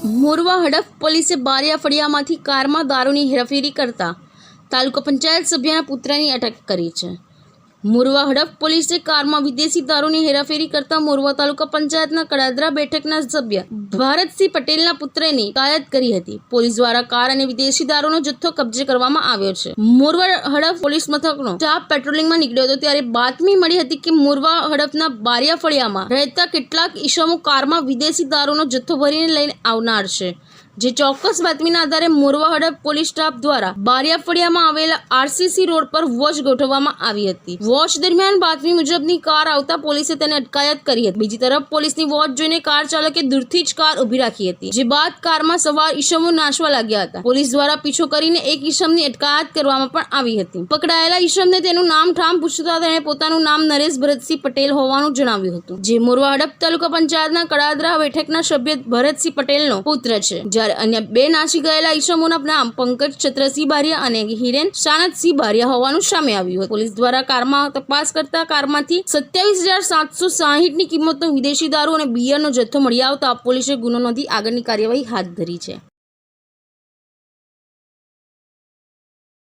મોરવા હડફ પોલીસે બારિયા ફળિયામાંથી કારમાં દારૂની હેરાફેરી કરતા તાલુકા પંચાયત સભ્યના પુત્રની અટક કરી છે। મોરવા હડફ પોલીસે કારમાં વિદેશી દારૂની હેરાફેરી કરતા મોરવા તાલુકા પંચાયતના કડાદરા બેઠકના સભ્ય ભારતસિંહ પટેલના પુત્રની અટકાયત કરી હતી। પોલીસ દ્વારા કાર અને વિદેશી દારૂનો જથ્થો કબજે કરવામાં આવ્યો છે। મોરવા હડફ પોલીસ મથકનો સ્ટાફ પેટ્રોલિંગમાં નીકળ્યો હતો ત્યારે બાતમી મળી હતી કે મોરવા હડફના બારિયા ફળિયામાં રહેતા કેટલાક ઈસમો કારમાં વિદેશી દારૂનો જથ્થો ભરીને લઈને આવનાર છે। જે ચોક્કસ બાતમીના આધારે મોરવા હડફ પોલીસ સ્ટાફ દ્વારા બારિયા ફળિયામાં આવેલા આરસીસી રોડ પર વોચ ગોઠવવામાં આવી હતી। વોચ દરમિયાન બાતમી મુજબની કાર આવતા પોલીસે તેને અટકાયત કરી હતી। બીજી તરફ પોલીસની વોચ જોઈને કાર ચાલકે દૂરથી જ કાર ઊભી રાખી હતી, જે બાદ કારમાં સવાર ઈસમો નાસવા લાગ્યા હતા। પોલીસ દ્વારા પીછો કરીને એક ઈસમની અટકાયત કરવામાં પણ આવી હતી। પકડાયેલા ઈસમને તેનું નામ ઠામ પૂછતા તેણે પોતાનું નામ નરેશ ભરતસિંહ પટેલ હોવાનું જણાવ્યું હતું, જે મોરવા હડફ તાલુકા પંચાયતના કડાદરા બેઠકના સભ્ય ભરતસિંહ પટેલનો પુત્ર છે। અન્ય બે નાસી ગયેલા ઈસમોના નામ પંકજ છત્રસિંહ બારિયા અને હિરેન શાનતસિંહ બારિયા હોવાનું સામે આવ્યું હતું। પોલીસ દ્વારા કારમાં તપાસ કરતા કારમાંથી 27,760 ની કિંમતનો વિદેશી દારૂ અને બિયરનો જથ્થો મળી આવતા પોલીસે ગુનો નોંધી આગળની કાર્યવાહી હાથ ધરી છે।